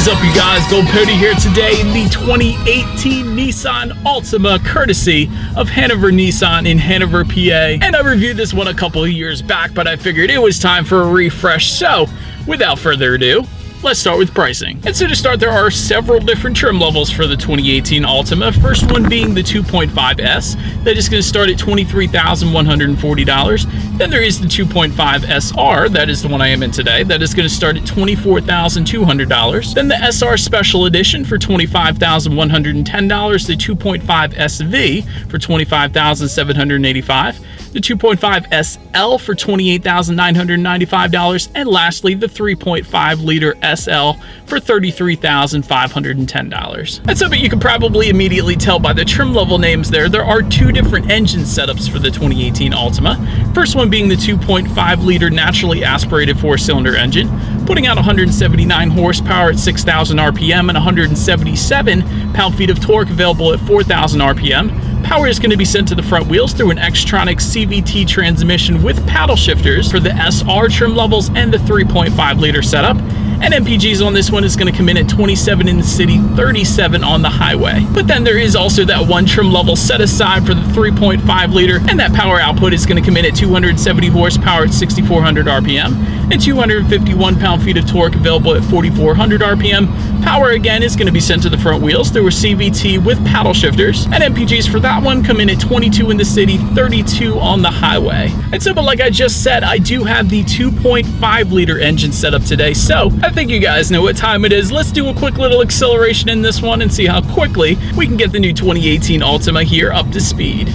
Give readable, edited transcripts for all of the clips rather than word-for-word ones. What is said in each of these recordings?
is up, you guys? Gold Pody here today in the 2018 Nissan Altima, courtesy of Hanover Nissan in Hanover, PA. And I reviewed this one a couple of years back, but I figured it was time for a refresh. So, without further ado, let's start with pricing. And so to start, there are several different trim levels for the 2018 Altima. First one being the 2.5S. That is going to start at $23,140. Then there is the 2.5 SR. That is the one I am in today. That is going to start at $24,200. Then the SR Special Edition for $25,110. The 2.5 SV for $25,785. The 2.5 SL for $28,995. And lastly, the 3.5 liter SL for $33,510. And so, but you can probably immediately tell by the trim level names there are two different engine setups for the 2018 Altima. First one being the 2.5 liter naturally aspirated 4-cylinder engine, putting out 179 horsepower at 6,000 RPM and 177 pound-feet of torque, available at 4,000 RPM. Power is going to be sent to the front wheels through an Xtronic CVT transmission with paddle shifters for the SR trim levels and the 3.5 liter setup. And MPGs on this one is going to come in at 27 in the city, 37 on the highway. But then there is also that one trim level set aside for the 3.5 liter, and that power output is going to come in at 270 horsepower at 6,400 RPM and 251 pound-feet of torque, available at 4,400 RPM. Power again is going to be sent to the front wheels through a CVT with paddle shifters, and MPGs for that one come in at 22 in the city, 32 on the highway. And so, but like I just said, I do have the 2.5 liter engine set up today, so I think you guys know what time it is. Let's do a quick little acceleration in this one and see how quickly we can get the new 2018 Altima here up to speed.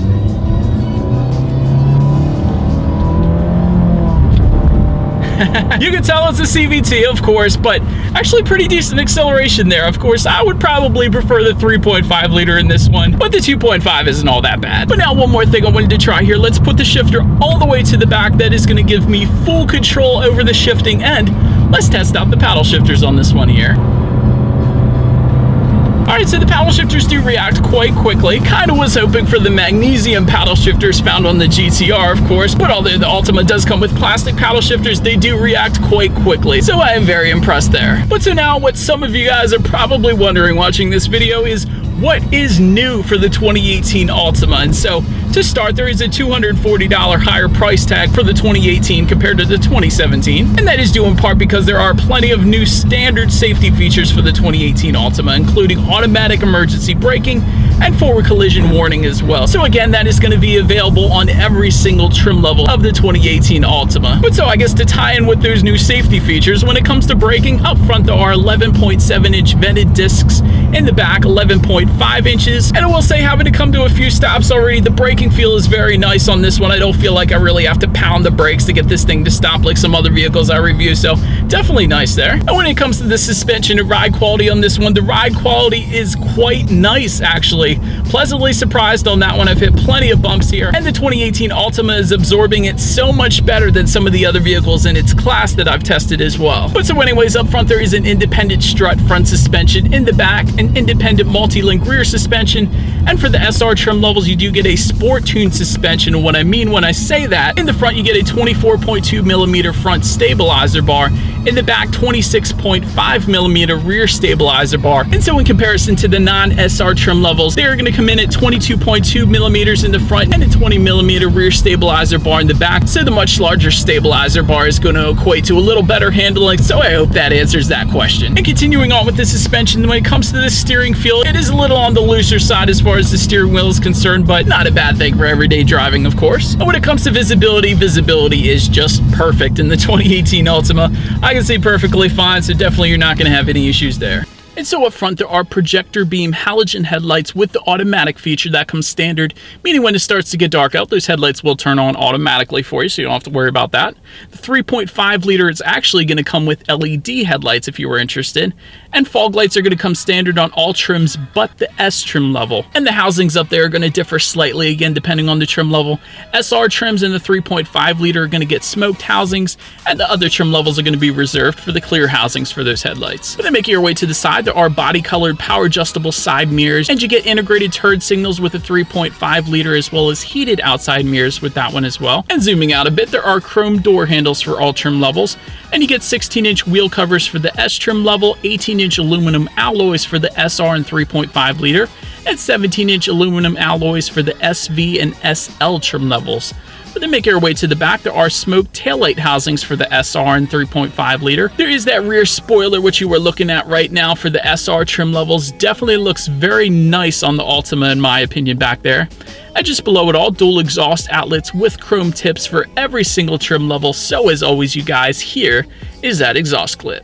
You can tell it's a CVT, of course, but actually pretty decent acceleration there. Of course, I would probably prefer the 3.5 liter in this one, but the 2.5 isn't all that bad. But now one more thing I wanted to try here. Let's put the shifter all the way to the back. That is going to give me full control over the shifting, and let's test out the paddle shifters on this one here. Alright, so the paddle shifters do react quite quickly. Kind of was hoping for the magnesium paddle shifters found on the GTR, of course, but although the Altima does come with plastic paddle shifters, they do react quite quickly, so I am very impressed there. But so now, what some of you guys are probably wondering watching this video is, what is new for the 2018 Altima? And so, to start, there is a $240 higher price tag for the 2018 compared to the 2017, and that is due in part because there are plenty of new standard safety features for the 2018 Altima, including automatic emergency braking and forward collision warning as well. So again, that is going to be available on every single trim level of the 2018 Altima. But so I guess to tie in with those new safety features, when it comes to braking, up front there are 11.7-inch vented discs, in the back 11.5 inches, and I will say, having to come to a few stops already, the braking feel is very nice on this one. I don't feel like I really have to pound the brakes to get this thing to stop like some other vehicles I review, so definitely nice there. And when it comes to the suspension and ride quality on this one, the ride quality is quite nice actually. Pleasantly surprised on that one. I've hit plenty of bumps here, and the 2018 Altima is absorbing it so much better than some of the other vehicles in its class that I've tested as well. But so anyways, up front there is an independent strut front suspension, in the back an independent multi-link rear suspension, and for the SR trim levels you do get a sport tune suspension. And what I mean when I say that, in the front you get a 24.2 millimeter front stabilizer bar, in the back 26.5 millimeter rear stabilizer bar. And so in comparison to the non-SR trim levels, they are going to come in at 22.2 millimeters in the front and a 20 millimeter rear stabilizer bar in the back. So the much larger stabilizer bar is going to equate to a little better handling, so I hope that answers that question. And continuing on with the suspension, when it comes to the steering feel, it is a little on the looser side as far as the steering wheel is concerned, but not a bad thing for everyday driving, of course. And when it comes to visibility is just perfect in the 2018 Altima. I can see perfectly fine, so definitely you're not going to have any issues there. And so up front there are projector beam halogen headlights with the automatic feature that comes standard, meaning when it starts to get dark out, those headlights will turn on automatically for you, so you don't have to worry about that. The 3.5 liter is actually going to come with LED headlights if you were interested, and fog lights are going to come standard on all trims but the S trim level. And the housings up there are going to differ slightly, again depending on the trim level. SR trims in the 3.5 liter are going to get smoked housings, and the other trim levels are going to be reserved for the clear housings for those headlights. But then making your way to the side, there are body-colored power-adjustable side mirrors, and you get integrated turn signals with a 3.5 liter as well as heated outside mirrors with that one as well. And zooming out a bit, there are chrome door handles for all trim levels, and you get 16-inch wheel covers for the S trim level, 18-inch 18-inch aluminum alloys for the SR and 3.5 liter, and 17-inch aluminum alloys for the SV and SL trim levels. But then make our way to the back, there are smoke taillight housings for the SR and 3.5 liter. There is that rear spoiler, which you are looking at right now for the SR trim levels. Definitely looks very nice on the Altima, in my opinion, back there. And just below it all, dual exhaust outlets with chrome tips for every single trim level. So as always, you guys, here is that exhaust clip.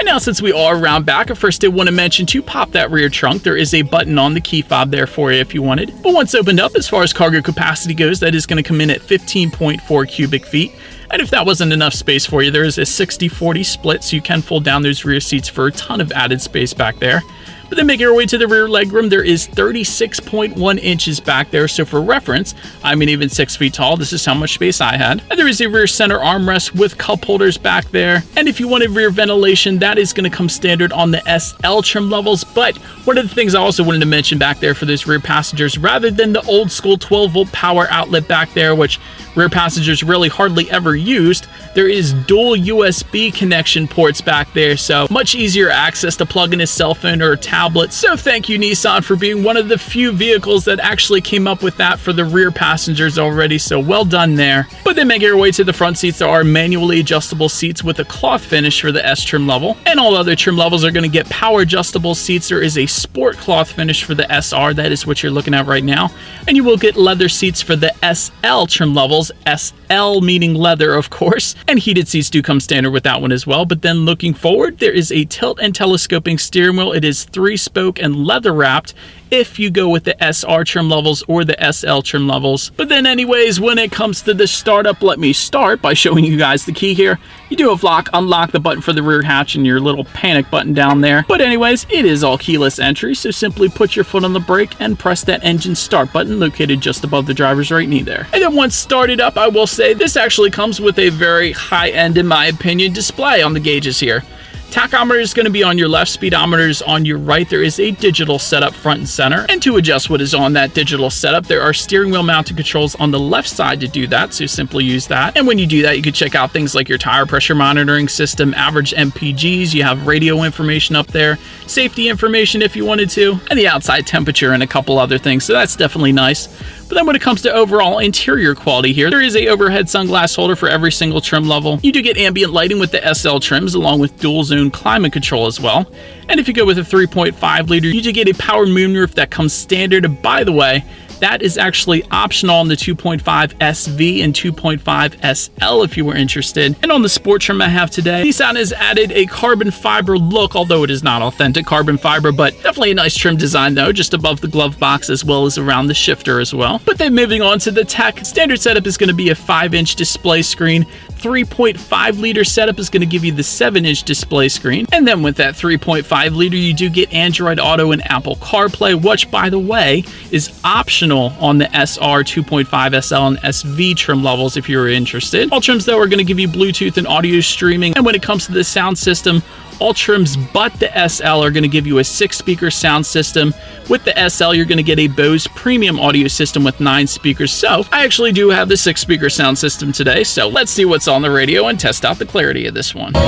Now, since we are around back, I first did want to mention to pop that rear trunk. There is a button on the key fob there for you if you wanted. But once opened up, as far as cargo capacity goes, that is going to come in at 15.4 cubic feet. And if that wasn't enough space for you, there is a 60-40 split, so you can fold down those rear seats for a ton of added space back there. But then making our way to the rear legroom, there is 36.1 inches back there. So for reference, I'm an even 6 feet tall. This is how much space I had. And there is a rear center armrest with cup holders back there. And if you wanted rear ventilation, that is going to come standard on the SL trim levels. But one of the things I also wanted to mention back there for those rear passengers, rather than the old school 12-volt power outlet back there, which rear passengers really hardly ever used, there is dual USB connection ports back there, so much easier access to plug in a cell phone or a tablet. So thank you, Nissan, for being one of the few vehicles that actually came up with that for the rear passengers already, so well done there. But then making our way to the front seats, there are manually adjustable seats with a cloth finish for the S trim level, and all other trim levels are going to get power adjustable seats. There is a sport cloth finish for the SR, that is what you're looking at right now, and you will get leather seats for the SL trim levels, SL meaning leather, of course, and heated seats do come standard with that one as well. But then looking forward, there is a tilt and telescoping steering wheel. It is 3-spoke and leather wrapped if you go with the SR trim levels or the SL trim levels. But then anyways, when it comes to the startup, let me start by showing you guys the key here. You do have lock, unlock the button for the rear hatch and your little panic button down there. But anyways, it is all keyless entry, so simply put your foot on the brake and press that engine start button located just above the driver's right knee there. And then once started up, I will say this actually comes with a very high-end, in my opinion, display on the gauges here. Tachometer is going to be on your left, speedometer is on your right. There is a digital setup front and center. And to adjust what is on that digital setup, there are steering wheel mounted controls on the left side to do that, so simply use that. And when you do that, you can check out things like your tire pressure monitoring system, average MPGs, you have radio information up there, safety information if you wanted to, and the outside temperature and a couple other things, so that's definitely nice. But then when it comes to overall interior quality here, there is a overhead sunglass holder for every single trim level. You do get ambient lighting with the SL trims along with dual zone climate control as well. And if you go with a 3.5 liter, you do get a power moonroof that comes standard. And by the way, that is actually optional on the 2.5 SV and 2.5 SL if you were interested. And on the sport trim I have today, Nissan has added a carbon fiber look, although it is not authentic carbon fiber, but definitely a nice trim design though, just above the glove box as well as around the shifter as well. But then moving on to the tech, standard setup is going to be a 5-inch display screen. 3.5 liter setup is going to give you the 7-inch display screen. And then with that 3.5 liter, you do get Android Auto and Apple CarPlay, which by the way is optional on the SR, 2.5 SL, and SV trim levels if you're interested. All trims though are going to give you Bluetooth and audio streaming. And when it comes to the sound system, all trims but the SL are going to give you a 6-speaker sound system. With the SL, you're going to get a Bose premium audio system with 9 speakers. So I actually do have the 6-speaker sound system today. So let's see what's on the radio and test out the clarity of this one. All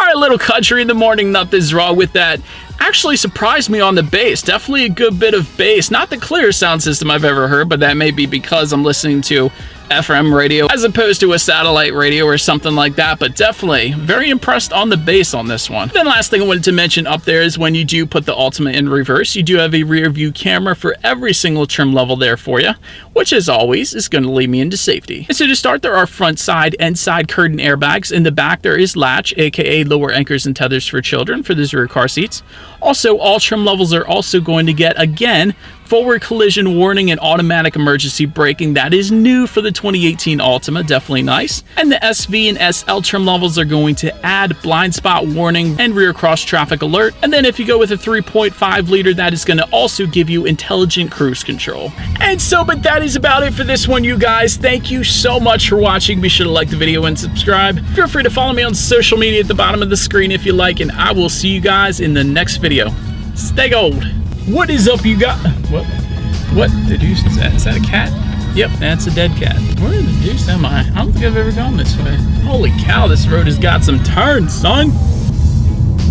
right, little country in the morning, nothing's wrong with that. Actually surprised me on the bass. Definitely a good bit of bass. Not the clearest sound system I've ever heard, but that may be because I'm listening to FM radio as opposed to a satellite radio or something like that, but definitely very impressed on the bass on this one. Then last thing I wanted to mention up there is when you do put the Altima in reverse, you do have a rear view camera for every single trim level there for you, which as always is going to lead me into safety. And so to start, there are front side and side curtain airbags. In the back there is latch, aka lower anchors and tethers for children for those rear car seats. Also, all trim levels are also going to get, again, Forward collision warning and automatic emergency braking. That is new for the 2018 Altima, definitely nice. And the SV and SL trim levels are going to add blind spot warning and rear cross traffic alert. And then if you go with a 3.5 liter, that is going to also give you intelligent cruise control. And so, but that is about it for this one, you guys. Thank you so much for watching. Be sure to like the video and subscribe. Feel free to follow me on social media at the bottom of the screen if you like, and I will see you guys in the next video. Stay gold. What is up, you guys? What the deuce is that? Is that a cat? Yep, that's a dead cat. Where the deuce am I? I don't think I've ever gone this way. Holy cow, this road has got some turns, son.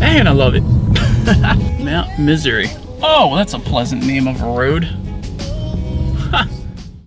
Man, I love it. Mount Misery. Oh, well, that's a pleasant name of a road.